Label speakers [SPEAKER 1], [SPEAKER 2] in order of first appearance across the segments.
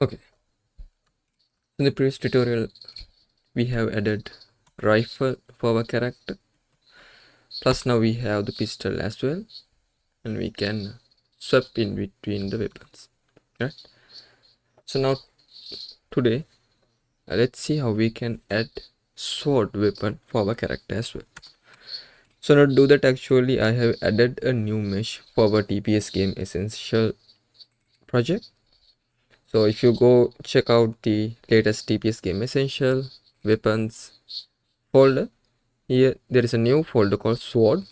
[SPEAKER 1] Okay, in the previous tutorial, we have added rifle for our character. Plus now we have the pistol as well, and we can swap in between the weapons. Right. So now today, let's see how we can add sword weapon for our character as well. So now to do that, actually I have added a new mesh for our TPS game essential project. So if you go check out the latest TPS game essential weapons folder, here there is a new folder called sword.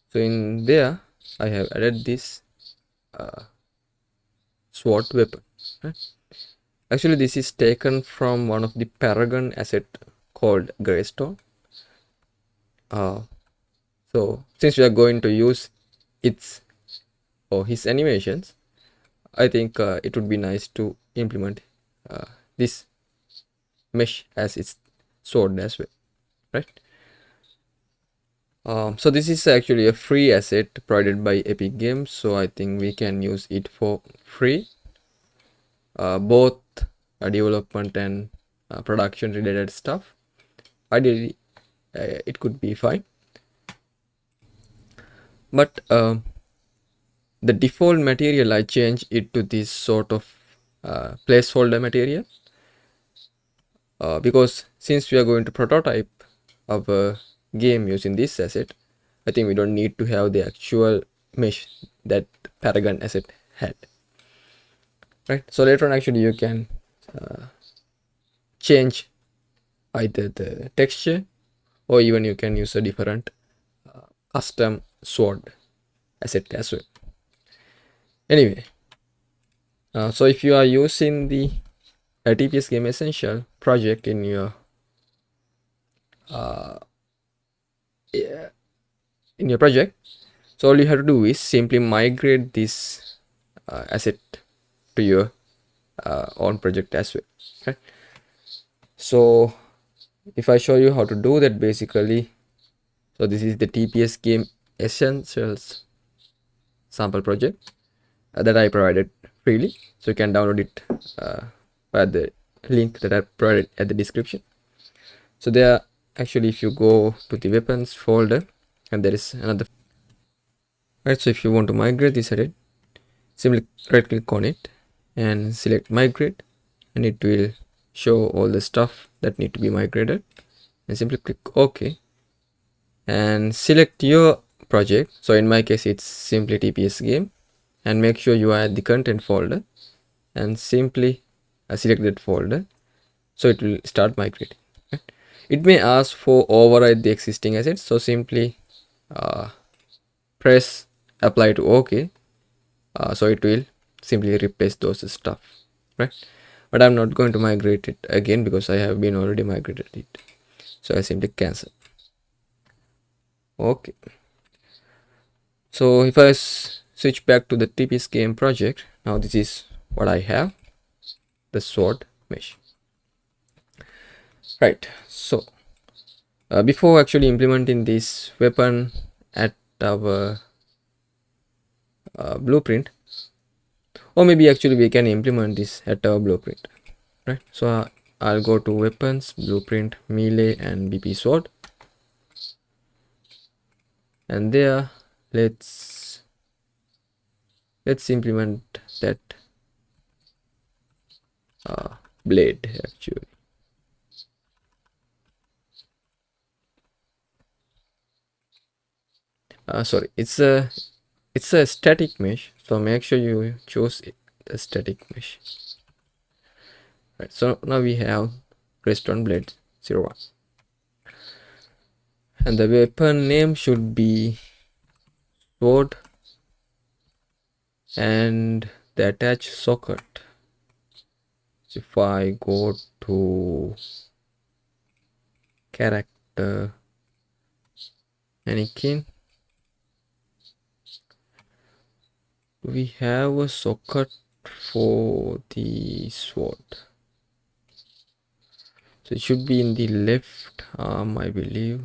[SPEAKER 1] So in there I have added this sword weapon, right? Actually this is taken from one of the paragon asset called Greystone. So since we are going to use its or his animations, I think it would be nice to implement this mesh as its sword as well, right? So this is actually a free asset provided by Epic Games, so I think we can use it for free, both development and production related stuff. Ideally, it could be fine, but the default material I change it to this sort of placeholder material, because since we are going to prototype our game using this asset, I think we don't need to have the actual mesh that Paragon asset had, right? So later on actually you can change either the texture, or even you can use a different custom sword asset as well. Anyway, so if you are using the TPS game essential project in your project, so all you have to do is simply migrate this asset to your own project as well, right? So if I show you how to do that, basically, so this is the TPS game essentials sample project that I provided freely, so you can download it via the link that I provided at the description. So there, actually, if you go to the weapons folder, and there is another, right? So if you want to migrate this edit, simply right click on it and select migrate, and it will show all the stuff that need to be migrated, and simply click OK and select your project. So in my case it's simply TPS game, and make sure you add the content folder and simply select that folder, so it will start migrating, right? It may ask for override the existing assets, so simply press apply to OK, so it will simply replace those stuff, right? But I'm not going to migrate it again because I have been already migrated it, so I simply cancel. Okay, so if I switch back to the TPS game project, now this is what I have, the sword mesh, right? So before actually implementing this weapon at our blueprint, or maybe actually we can implement this at our blueprint, right? So I'll go to weapons, blueprint, melee, and BP sword, and there let's implement that blade actually. Sorry, it's a static mesh, so make sure you choose the static mesh, right? So now we have Redstone blade 01, and the weapon name should be sword, and the attached socket, so if I go to character mannequin, we have a socket for the sword, so it should be in the left arm, I believe.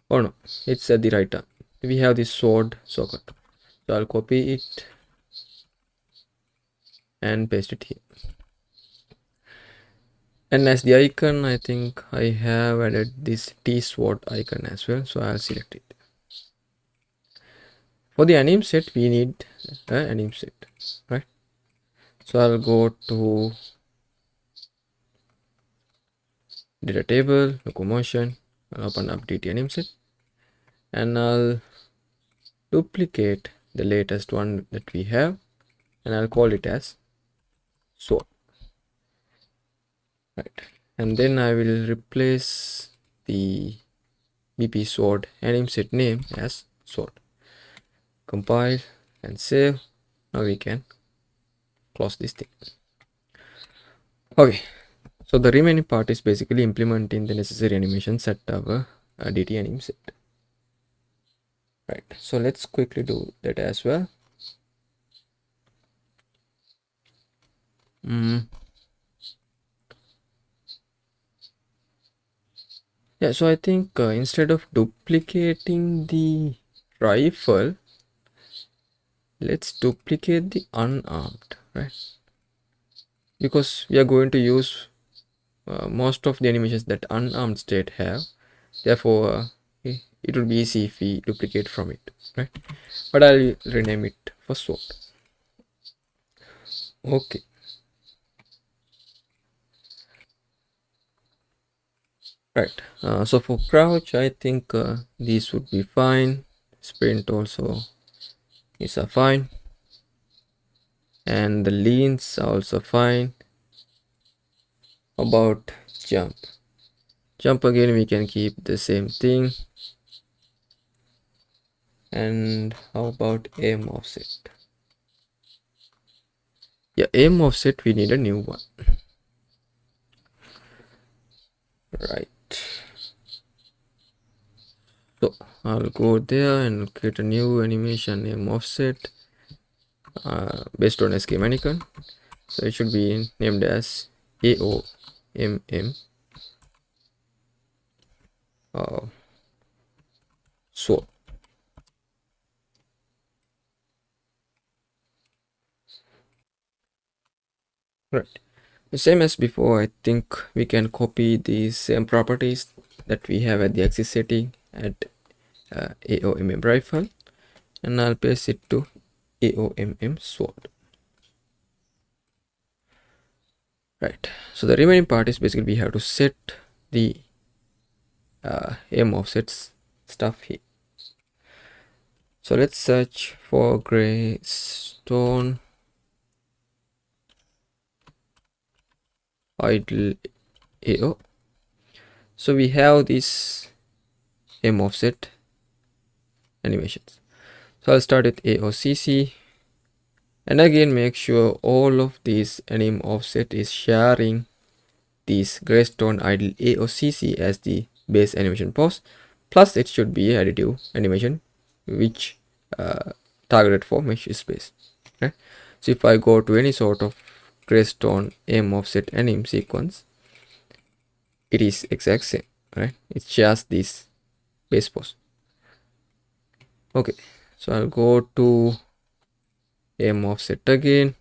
[SPEAKER 1] Oh no, it's at the right arm. We have the sword socket, so I'll copy it and paste it here. And as the icon, I think I have added this T sword icon as well, so I'll select it. For the anim set, we need an anim set, right? So I'll go to data table, locomotion, I'll open up DT anim set, and I'll duplicate the latest one that we have, and I'll call it as sword, right? And then I will replace the BP sword anim set name as sword. Compile and save. Now we can close this thing. Okay, so the remaining part is basically implementing the necessary animations at our DT anim set. Right, so let's quickly do that as well. Yeah, so I think instead of duplicating the rifle, let's duplicate the unarmed, right? Because we are going to use most of the animations that unarmed state have. Therefore, it would be easy if we duplicate from it, right? But I'll rename it for sword. Okay. Right. So for crouch, I think these would be fine. Sprint also is a fine, and the leans are also fine. About jump, again we can keep the same thing. And how about aim offset? Yeah, aim offset, we need a new one, right? So I'll go there and create a new animation aim offset based on escape icon. So it should be named as AOMM sword. Right. The same as before, I think we can copy the same properties that we have at the axis setting at AOMM rifle, and I'll paste it to AOMM sword. Right. So the remaining part is basically we have to set the aim offsets stuff here. So let's search for gray stone idle AO. So we have this aim offset animations. So I'll start with AOCC, and again make sure all of these anim offset is sharing this graystone idle AOCC as the base animation pose, plus it should be additive animation which targeted for mesh space, right? So if I go to any sort of graystone aim offset anim sequence, it is exact same, right? It's just this base pose. Okay, so I'll go to aim offset again,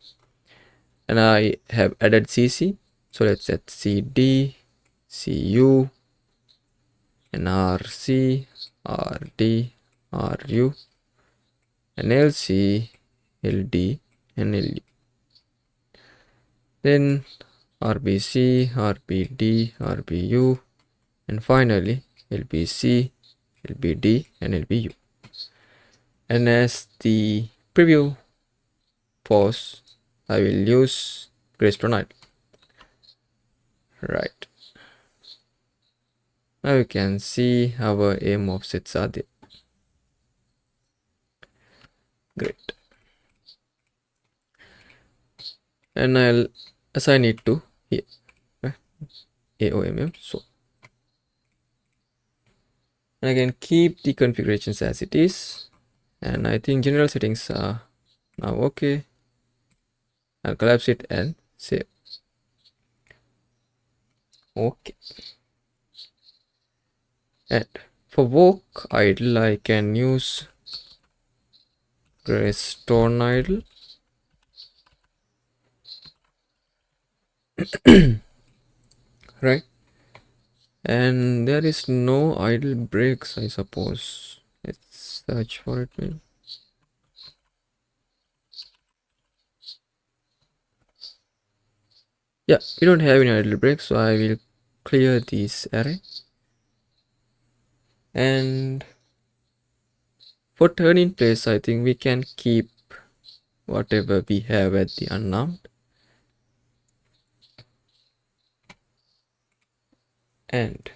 [SPEAKER 1] and I have added CC. So let's set CD, CU, and RC, RD, RU, and LC, LD, and LU. Then RBC, RBD, RBU, and finally LBC, LBD, and LBU. And as the preview pose, I will use Greystone idle. Right. Now you can see our aim offsets are there. Great. And I'll assign it to here, right? AOMM. So, and again keep the configurations as it is, and I think general settings are now okay. I'll collapse it and save. Okay. And for walk idle, I can use Greystone idle, right? And there is no idle breaks, I suppose. Let's search for it, maybe. Yeah, we don't have any idle breaks, so I will clear this array. And for turn in place, I think we can keep whatever we have at the unarmed. And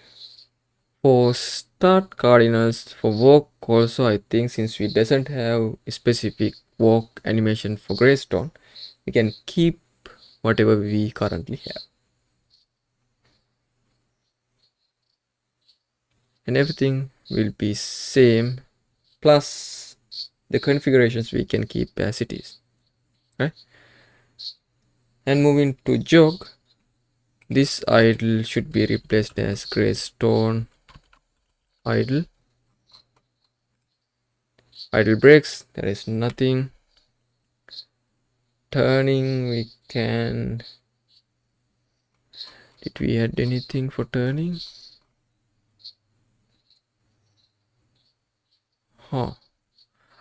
[SPEAKER 1] for start cardinals for walk also, I think since we doesn't have a specific walk animation for Greystone, we can keep whatever we currently have. And everything will be same, plus the configurations we can keep as it is, right? And moving to jog, this idle should be replaced as Greystone idle. Idle breaks, there is nothing. Turning, we can, did we add anything for turning? Huh.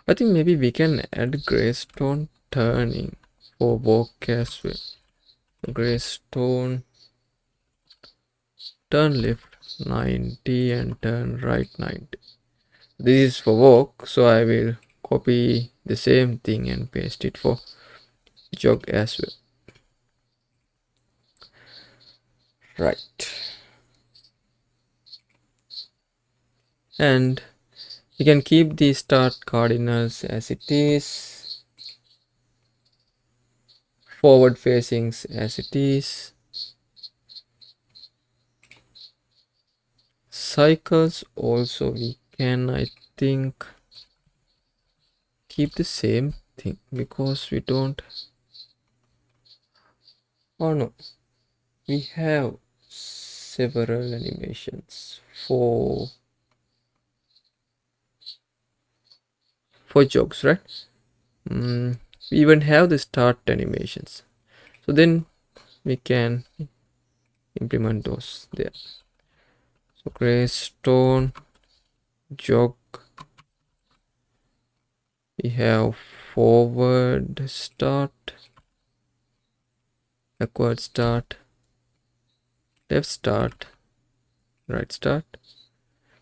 [SPEAKER 1] I think maybe we can add Greystone turning for walk as well. Greystone turn left 90 and turn right 90. This is for walk, so I will copy the same thing and paste it for jog as well. Right. And we can keep the start cardinals as it is, forward facings as it is, cycles also we can, I think, keep the same thing because we don't, oh no, we have several animations for jogs, right? We even have the start animations, so then we can implement those there. So Greystone jog, we have forward start, backward start, left start, right start.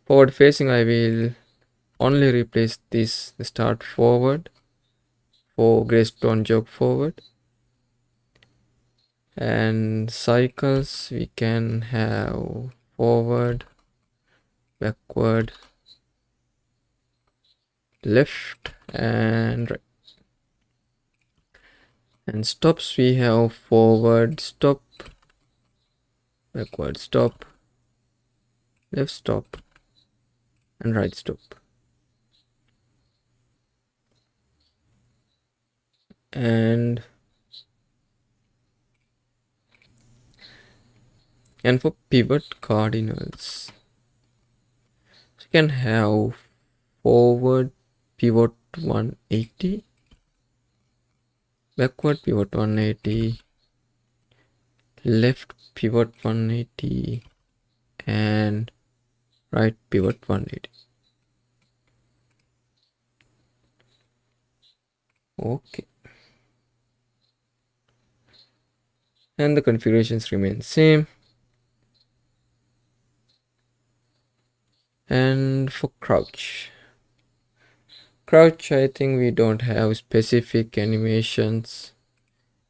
[SPEAKER 1] Forward facing, I will only replace this start forward for Greystone jog forward. And cycles, we can have forward, backward, left and right. And stops, we have forward stop, backward stop, left stop and right stop. And for pivot cardinals, you can have forward pivot 180, backward pivot 180, left pivot 180 and right pivot 180. Okay, and the configurations remain same. And for crouch, I think we don't have specific animations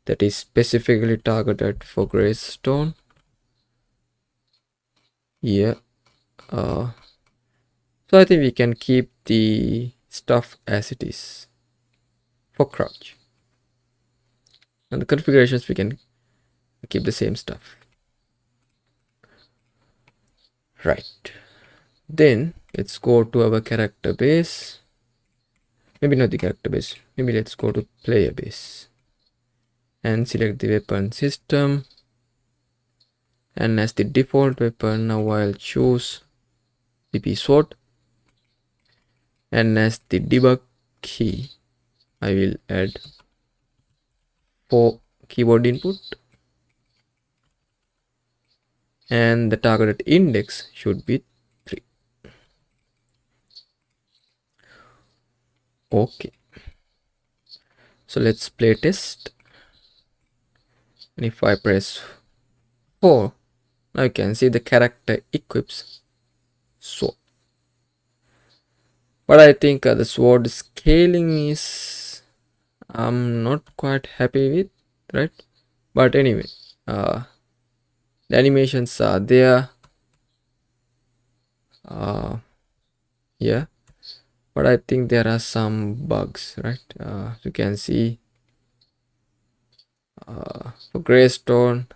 [SPEAKER 1] that is specifically targeted for Greystone. Yeah, so I think we can keep the stuff as it is for crouch, and the configurations we can keep the same stuff. Right, then let's go to our character base. Maybe not the character base, maybe let's go to player base and select the weapon system. And as the default weapon, now I'll choose PP sword. And as the debug key, I will add for keyboard input. and the targeted index should be 3. Okay, so let's play test. And if I press 4, now you can see the character equips sword. But I think the sword scaling is I'm not quite happy with, right? But anyway, uh, the animations are there. Yeah, but I think there are some bugs, right? You can see for Greystone,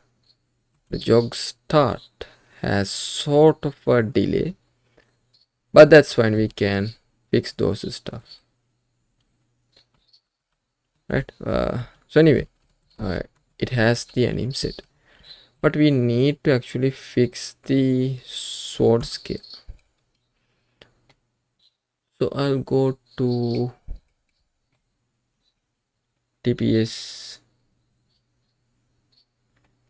[SPEAKER 1] the jog start has sort of a delay, but that's fine. We can fix those stuff, right? So anyway, uh, it has the Animset, but we need to actually fix the sword scale. So I'll go to TPS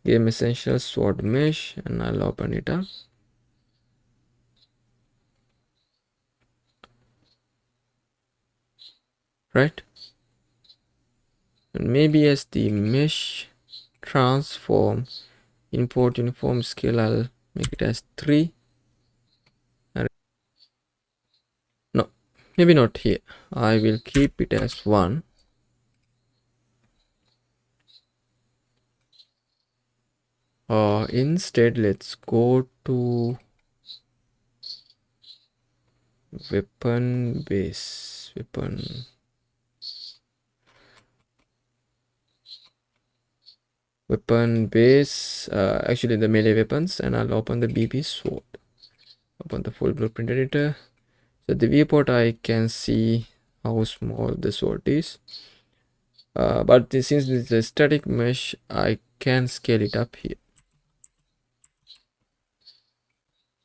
[SPEAKER 1] Game Essentials Sword Mesh and I'll open it up. Right, and maybe as the mesh transform import uniform scale, I'll make it as 3. And no, maybe not here. I will keep it as 1. Instead, let's go to weapon base. Weapon base, actually the melee weapons, and I'll open the BB sword. Open the full blueprint editor. So the viewport, I can see how small the sword is. But since it's a static mesh, I can scale it up here.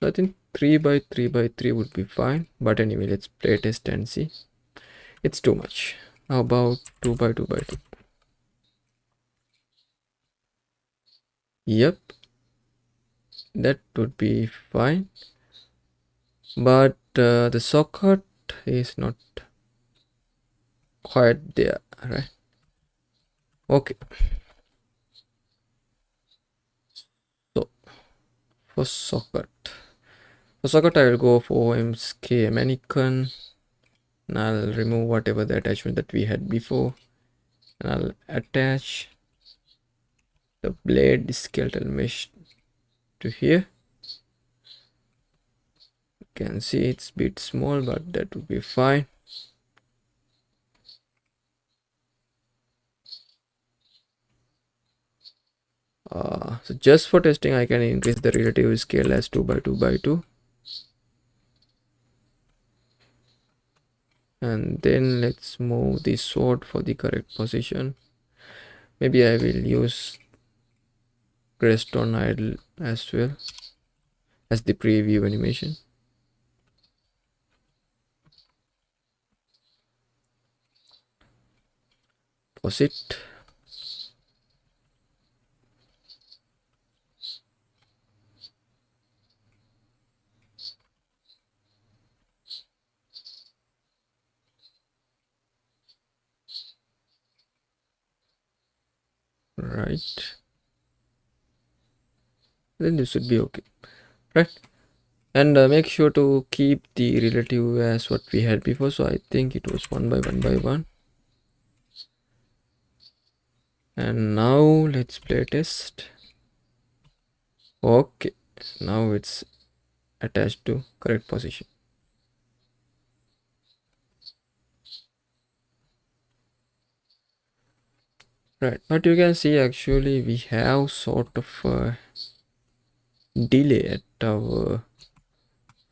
[SPEAKER 1] So I think 3 by 3 by 3 would be fine. But anyway, let's play test and see. It's too much. How about 2 by 2 by 2? Yep, that would be fine. But the socket is not quite there, right? Okay. So for socket, I will go for MSK mannequin. And I'll remove whatever the attachment that we had before. And I'll attach the blade skeletal mesh to here. You can see it's a bit small, but that would be fine. So just for testing, I can increase the relative scale as 2 by 2 by 2. And then let's move the sword for the correct position. Maybe I will use Greystone idle as well as the preview animation. Pause it. Right. Then this should be okay. Right. And make sure to keep the relative as what we had before. So I think it was 1 by 1 by 1. And now let's play test. Okay, now it's attached to correct position. Right, but you can see actually we have sort of a delay at our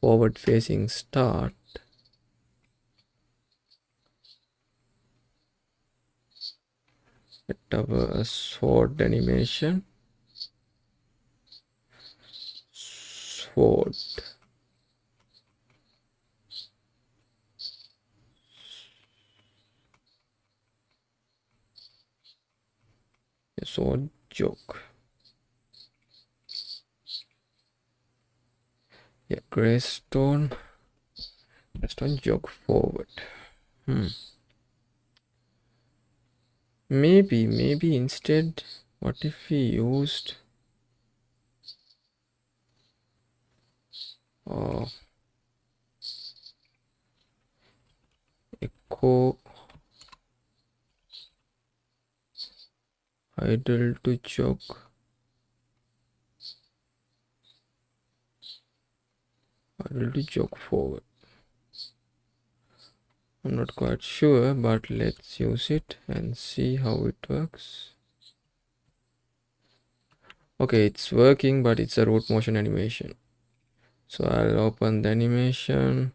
[SPEAKER 1] forward facing start. At our sword animation. Sword. Sword joke. Yeah, Greystone jog forward. Maybe instead, what if we used uh, echo idle to jog, forward. I'm not quite sure, but let's use it and see how it works. Okay, it's working, but it's a root motion animation. So I'll open the animation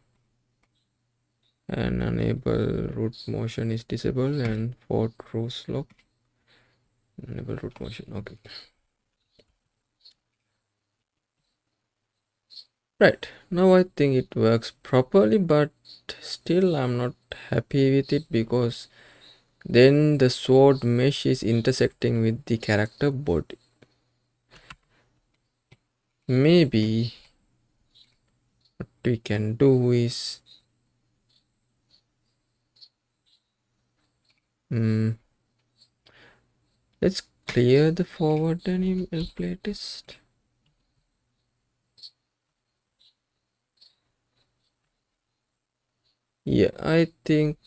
[SPEAKER 1] and enable root motion is disabled, and for true slope enable root motion. Okay, right, now I think it works properly, but still I'm not happy with it because then the sword mesh is intersecting with the character body. Maybe what we can do is let's clear the forward and playtest. Yeah, I think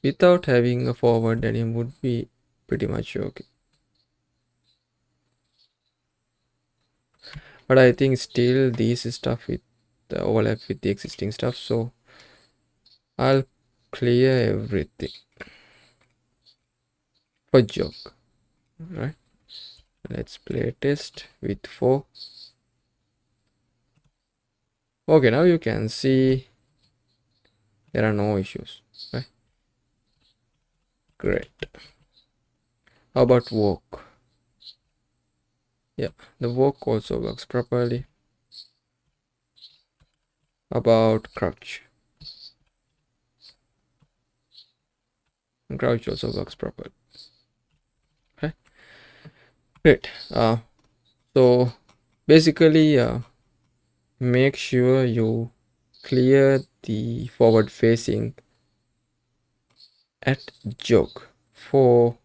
[SPEAKER 1] without having a forward denim would be pretty much okay. But I think still these stuff with the overlap with the existing stuff, so I'll clear everything for joke, right? Let's play test with 4. Okay, now you can see there are no issues, right? Great. How about walk? Yeah, the walk also works properly. About crouch? Crouch also works properly. Okay, great. So basically, make sure you clear the forward facing at jog for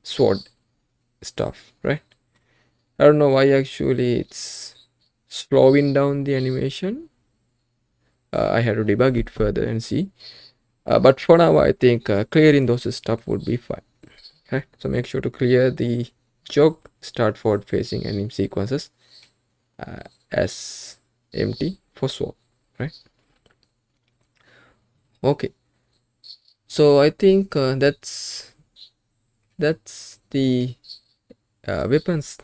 [SPEAKER 1] sword stuff, right? I don't know why actually it's slowing down the animation. I had to debug it further and see. But for now, I think clearing those stuff would be fine. Okay, so make sure to clear the jog start forward facing anime sequences as empty for sword, right? Okay, so I think that's the weapons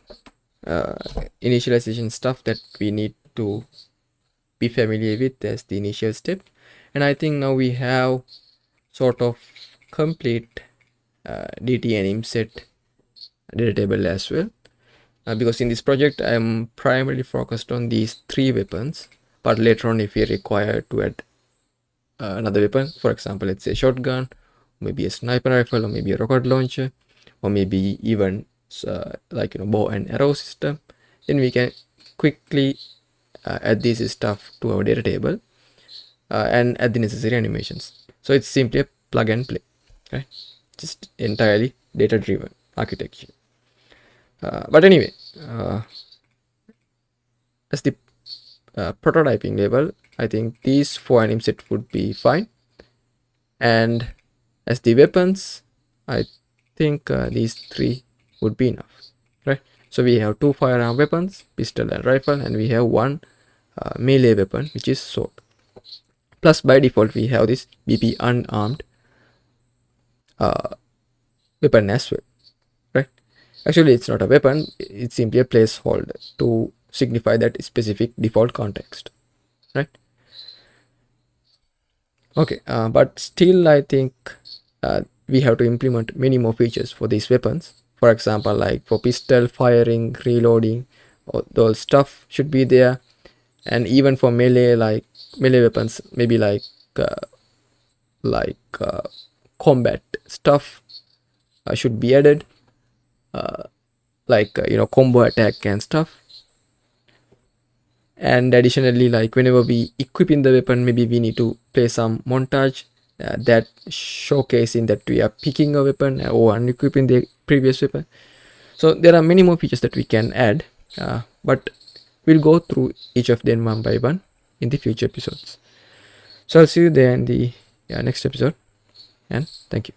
[SPEAKER 1] uh, initialization stuff that we need to be familiar with as the initial step. And I think now we have sort of complete DT Animset data table as well, because in this project I'm primarily focused on these 3 weapons, but later on if we require to add another weapon, for example let's say shotgun, maybe a sniper rifle, or maybe a rocket launcher, or maybe even like bow and arrow system, then we can quickly add this stuff to our data table and add the necessary animations. So it's simply a plug and play, right? Just entirely data driven architecture. But anyway, as the prototyping level, I think these 4 anim set would be fine. And as the weapons, I think these 3 would be enough, right? So we have 2 firearm weapons, pistol and rifle, and we have 1 melee weapon, which is sword. Plus by default we have this BP unarmed weapon as well, right? Actually it's not a weapon, it's simply a placeholder to signify that specific default context, right? Okay, but still I think we have to implement many more features for these weapons. For example, like for pistol firing, reloading, all those stuff should be there. And even for melee, like melee weapons, maybe uh, like combat stuff should be added, like combo attack and stuff. And additionally, like whenever we equipping the weapon, maybe we need to play some montage that showcasing that we are picking a weapon or unequipping the previous weapon. So there are many more features that we can add, but we'll go through each of them one by one in the future episodes. So I'll see you there in the next episode, and thank you.